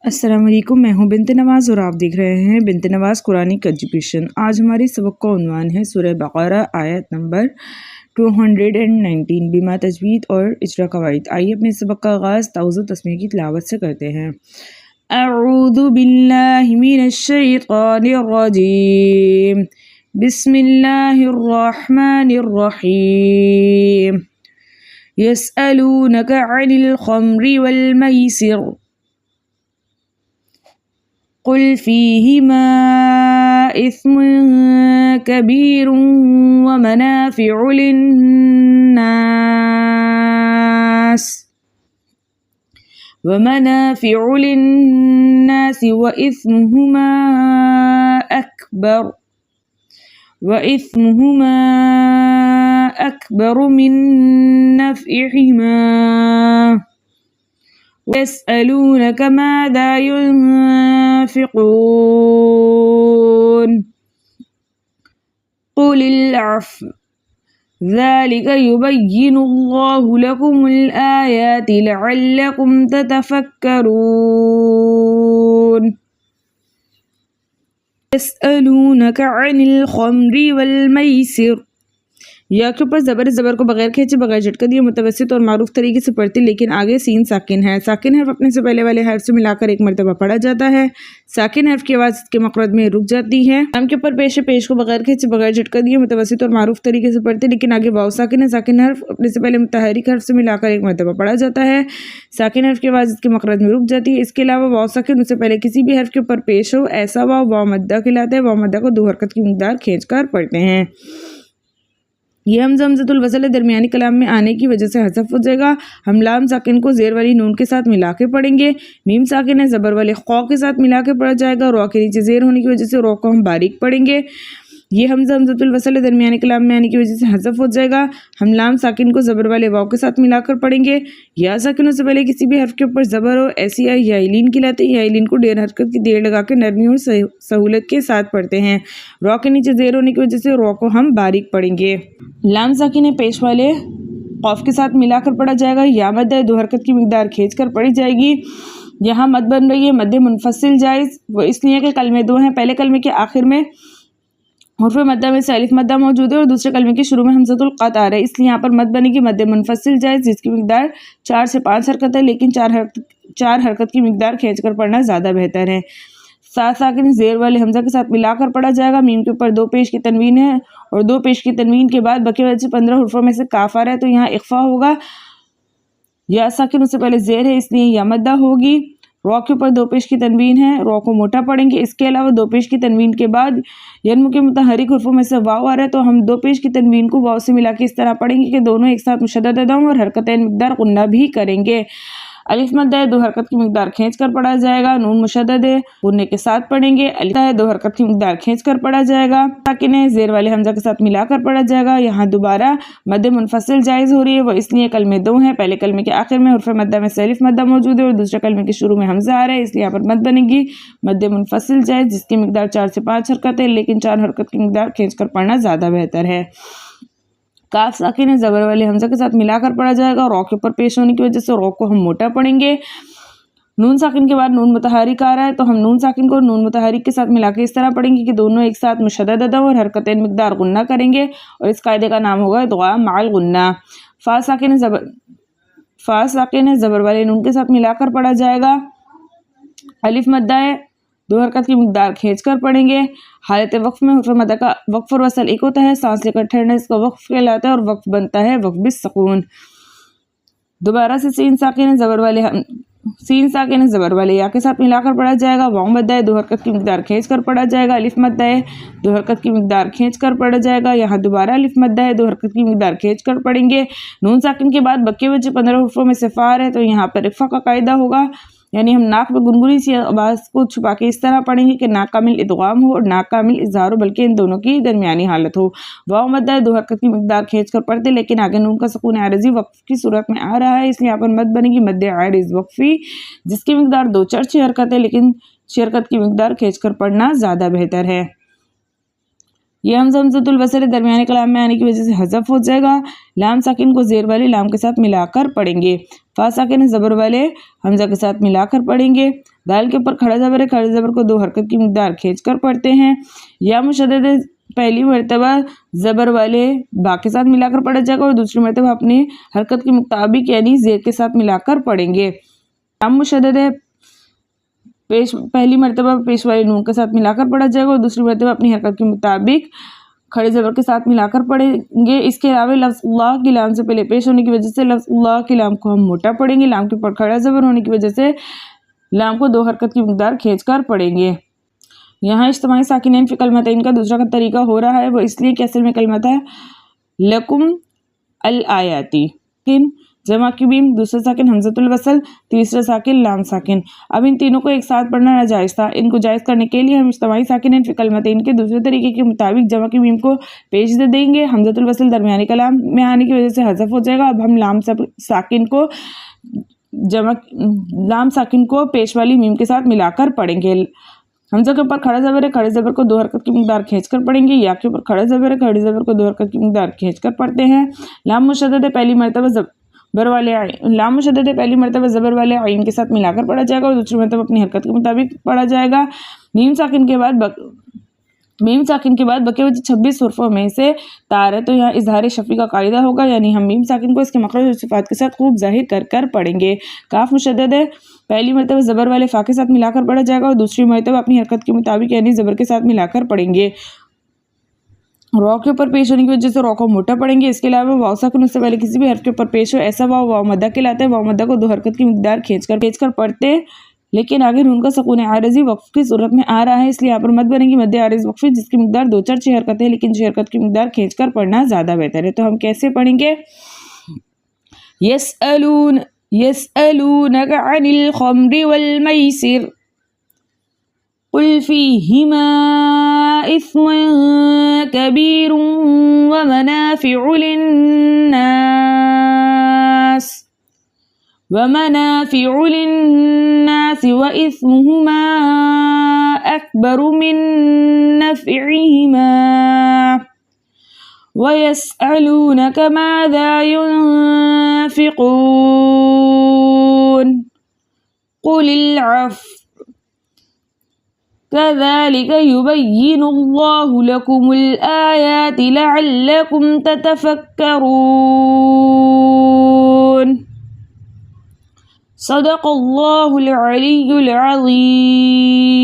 अस्सलाम वालेकुम, मैं हूँ बिन्त नवाज़ और आप देख रहे हैं बिन्त नवाज़ कुरानिक एजुकेशन। आज हमारी सबक का उन्वान है सूरह बक़रा आयत नंबर 219 बिमा तजवीद और इजरा कवाइद। आइए अपने सबक का आगाज़ ताउज़ तस्मीह की तिलावत से करते हैं। अऊज़ु बिल्लाहि मिनश शैतानिर रजीम, बिस्मिल्लाहिर रहमानिर रहीम। यसअलूनका अनिल खम्रि वल मैसिर कुल फ़ीहिमा इस्मुन कबीरुन व मनाफ़िउ लिन्नास व इस्मुहुमा अकबर मिन नफ़इहिमा यसअलूनक माज़ा युनफ़िक़ून क़ुलिल अफ़्व ज़ालिका युबय्यिनुल्लाहु लकुमुल आयाति लअल्लकुम ततफ़क्करून। यसअलूनक अनिल खम्रि वल मैसिर। या के ऊपर ज़बर को बगैर खींचे बगैर झटका दिए मुतवस्सित और मारूफ तरीके से पढ़ते, लेकिन आगे सीन साकिन है। साकिन हर्फ अपने से पहले वाले हर्फ से मिलाकर एक मरतबा पढ़ा जाता है। साकिन हर्फ की आवाज़ इसके मखरज में रुक जाती है। नाम के ऊपर पेश को बगैर खींचे बगैर झटका दिए मुतवस्सित और मारूफ तरीके से पढ़ते, लेकिन आगे वाव साकिन है। साकिन हर्फ अपने से पहले मुतहरिक हर्फ से मिलाकर एक मरतबा पढ़ा जाता है। साकिन हर्फ की आवाज़ इसके मखरज में रुक जाती है। इसके अलावा वाव साकिन उससे पहले किसी भी हर्फ के ऊपर पेश हो, ऐसा वाव मद्दा कहलाता है। वाव मद्दा को दो हरकत की मिक़दार खींच कर पढ़ते हैं। ये हमज़तुल वसल दरमियानी कलाम में आने की वजह से हज़फ हो जाएगा। हम लाम साकिन को ज़ेर वाली नून के साथ मिला के पढ़ेंगे। मीम साकिन है ज़बर वाले ख़ौ के साथ मिला के पढ़ा जाएगा। रॉ के नीचे ज़ेर होने की वजह से रॉ को हम बारीक पढ़ेंगे। ये हमज़तुल वसल दरमियानी कलाम में आने की वजह से हज़फ हो जाएगा। हम लाम साकिन को ज़बर वाले वाव के साथ मिलाकर पढ़ेंगे। या साकिनों से पहले किसी भी हर्फ के ऊपर ज़बर हो, ऐसी याइलीन कहलाते हैं। याइलीन को डेर हरकत की देर लगा के नरमी और सहूलत के साथ पढ़ते हैं। रॉ के नीचे ज़ेर होने की वजह से रॉ को हम बारीक पढ़ेंगे। लाम साकिन पेश वाले क़ौफ के साथ मिलाकर पढ़ा जाएगा। या मद दो हरकत की मिक़दार खींच कर पढ़ी जाएगी। यहाँ मद बन रही है मद मुनफसिल जायज़, वो इसलिए कि कलमे दो हैं। पहले कलमे के आखिर में हुर्फ़ मद्दा में से अलिफ मद्दा मौजूद है और दूसरे कलमे के शुरू में हमज़तुल क़त आ रहा है, इसलिए यहाँ पर मद बनेगी मद मुनफसिल जायज़, जिसकी मिक़दार 4 से 5 हरकत है, लेकिन चार हरकत की मिक़दार खींच कर पढ़ना ज़्यादा बेहतर है। साथ साकिन ज़ेर वाले हमज़ा के साथ मिलाकर पढ़ा जाएगा। मीम के ऊपर 2 पेश की तनवीन है और 2 पेश की तनवीन के बाद बके वजह से 15 हुर्फ़ों में से काफ़ आ रहा है, तो यहाँ इख्फ़ा होगा। या साकिन उससे पहले ज़ेर है, इसलिए या मद्दा होगी। रॉ के ऊपर 2 पेश की तनवीन है, रॉ को मोटा पढ़ेंगे। इसके अलावा 2 पेश की तनवीन के बाद यन्मु के मुतहरिक हुर्फ़ों में से वाव आ रहा है, तो हम 2 पेश की तनवीन को वाव से मिला के इस तरह पढ़ेंगे कि दोनों एक साथ मुशद्दद अदा और हरकतैन मिक़दार गुन्ना भी करेंगे। अलिफ मद्दा है 2 हरकत की मिक़दार खींच कर पढ़ा जाएगा। नून मुशद्दद है गुन्ने के साथ पढ़ेंगे। अलिफ है 2 हरकत की मिक़दार खींच कर पढ़ा जाएगा। साकिन है ज़ेर वाले हमज़ा के साथ मिलाकर पढ़ा जाएगा। यहाँ दोबारा मद मुनफसिल जायज़ हो रही है, वो इसलिए कलमे 2 हैं। पहले कलमे के आखिर में हुर्फ़ मद्दा में से अलिफ मद्दा मौजूद है और दूसरे कलमे के शुरू में हमज़ा आ रहा है, इसलिए यहाँ पर मद बनेगी मद मुनफसिल जायज़, जिसकी मिक़दार 4 से 5 हरकत है, लेकिन 4 हरकत की मिक़दार खींच कर पढ़ना ज़्यादा बेहतर है। काफ साकिन है ज़बर वाले हमज़ा के साथ मिलाकर पढ़ा जाएगा। रॉ के ऊपर पेश होने की वजह से रॉ को हम मोटा पढ़ेंगे। नून साकिन के बाद नून मुतहरिक आ रहा है, तो हम नून साकिन को नून मुतहरिक के साथ मिला के इस तरह पढ़ेंगे कि दोनों एक साथ मुशद्दद अदा और हरकतैन मिक़दार गुन्ना करेंगे, और इस कायदे का नाम होगा इदग़ाम मअल गुन्ना। फ़ा साकिन है ज़बर वाले नून के साथ मिलाकर पढ़ा जाएगा। अलिफ मद्दा है 2 हरकत की मिक़दार खींच कर पढ़ेंगे। हालत वक्फ़ में हुर्फ़ मद्दा का वक्फ़ और वसल एक होता है, सांस लेकर ठहरना इसका वक्फ़ कहलाता है और वक्फ़ बनता है वक्फ़ बिस्सकून। दोबारा से सीन साकिन है ज़बर वाले या के साथ मिलाकर पढ़ा जाएगा। वाव मद्दा है 2 हरकत की मिक़दार खींच कर पढ़ा जाएगा। अलिफ मद्दा है 2 हरकत की मिक़दार खींच कर पढ़ा जाएगा। यहाँ दोबारा अलिफ मद्दा है 2 हरकत की मिक़दार खींच कर पढ़ेंगे। नून साकिन के बाद बके वजह 15 हुर्फ़ों में से फ़ार है, तो यहाँ पर इफ़्फ़ा का कायदा होगा, यानी हम नाक में गुनगुनी सी आवाज़ को छुपा के इस तरह पढ़ेंगे कि नाक कामिल इदग़ाम हो और नाक कामिल इज़हार हो, बल्कि इन दोनों की दरमियानी हालत हो। वाव मद्दा है 2 हरकत की मिक़दार खींच कर पढ़ते, लेकिन आगे नून का सुकून आरिज़ी वक्फ़ की सूरत में आ रहा है, इसलिए यहाँ पर मद बनेगी मद आरिज़ वक्फ़ी, जिसकी मिक़दार 2 4 6 हरकत है, लेकिन 6 हरकत की मिक़दार खींच कर पढ़ना ज़्यादा बेहतर है। यह हमज़तुल वसल दरमियाने कलाम में आने की वजह से हज़फ हो जाएगा। लाम साकिन को ज़ेर वाले लाम के साथ मिलाकर पढ़ेंगे। फ़ा साकिन ज़बर वाले हमज़ा के साथ मिलाकर पढ़ेंगे। दाल के ऊपर खड़ा ज़बर है, खड़े ज़बर को दो हरकत की मकदार खींच कर पढ़ते हैं। या मुशद्दद पहली मरतबा ज़बर वाले बा के साथ मिलाकर पढ़ा जाएगा और दूसरी मरतबा अपनी हरकत के मुताबिक यानी ज़ेर के साथ मिलाकर पढ़ेंगे। लाम मुशद्दद पेश पहली मरतबा पेश वाले नून के साथ मिलाकर पढ़ा जाएगा और दूसरी मरतबा अपनी हरकत के मुताबिक खड़े ज़बर के साथ मिलाकर पढ़ेंगे। इसके अलावा लफ्ज़ अल्लाह की लाम से पहले पेश होने की वजह से लफ्ज़ अल्लाह की लाम को हम मोटा पढ़ेंगे। लाम के ऊपर खड़ा ज़बर होने की वजह से लाम को दो हरकत की मकदार खींच कर पढ़ेंगे। यहाँ इज्तिमाई साकिनैन फ़ी कलमतैन का दूसरा तरीका हो रहा है, वो इसलिए कि असल में कलमत है लकुम अल आयाती, जमा की बीम, दूसरा साकिन हमज़तुल वसल, तीसरा साकिन लाम साकिन। अब इन तीनों को एक साथ पढ़ना नाजायज़ था। इनको जायज़ करने के लिए हम इज्तिमाई साकिनैन फ़ी कलमतैन के दूसरे तरीके के मुताबिक जमा की बीम को पेश दे देंगे। हमज़तुल वसल दरमियानी कलाम में आने की वजह से हज़फ हो जाएगा। अब हम लाम साकिन को पेश वाली मीम के साथ मिलाकर पढ़ेंगे। हमज़ा के ऊपर खड़ा ज़बर है, खड़े ज़बर को दो हरकत की मकदार खींचकर पढ़ेंगे। या के ऊपर खड़ा ज़बर है, खड़े ज़बर को दो हरकत की मकदार खींचकर पढ़ते हैं। लाम मुशद्दद पहली मरतबा ज़बर वाले आइन के साथ मिलाकर पढ़ा जाएगा और दूसरी मरतबा अपनी हरकत के मुताबिक पढ़ा जाएगा। मीम साकिन के बाद बके हुए 26 हुर्फ़ों में से तार है तो यहाँ इज़हार शफ़ी का कायदा होगा, यानी हम मीम साकिन को इसके मखरज और सिफ़ात के साथ खूब ज़ाहिर कर कर पढ़ेंगे। काफ मुशद्दद है, पहली मरतबा ज़बर वाले फ़ा के साथ मिलाकर पढ़ा जाएगा और दूसरी मरतबा अपनी हरकत के मुताबिक यानी ज़बर के साथ मिलाकर पढ़ेंगे। रॉ के ऊपर पेश होने की वजह से रॉ को मोटा पढ़ेंगे। इसके अलावा वाव साकिन उससे पहले किसी भी हर्फ के ऊपर पेश हो ऐसा वाव मद्दा कहलाता है। वाव मद्दा को दो हरकत की मकदार खींचकर पढ़ते, लेकिन आगे नून का सुकून आरज़ी वक्फ की सूरत में आ रहा है, इसलिए यहाँ पर मद बनेगी मद आरज़ वक्फ़ी, जिसकी मकदार 2-4-6 हरकत है, लेकिन 6 हरकत की मकदार खींचकर पढ़ना ज़्यादा बेहतर है। तो हम कैसे पढ़ेंगे? यसअलूनका अनिल खम्रि वल मैसिर कुल फ़ीहिमा इस्मुन कबीरुन व मनाफ़िउ लिन्नास व इस्मुहुमा अकबरु मिन नफ़इहिमा व यसअलूनका माज़ा युनफ़िक़ून क़ुलिल अफ़्व कज़ालिक युबय्यिनुल्लाहु लकुमुल आयाति लअल्लकुम ततफ़क्करून। सदक़ल्लाहुल अलिय्युल अज़ीम।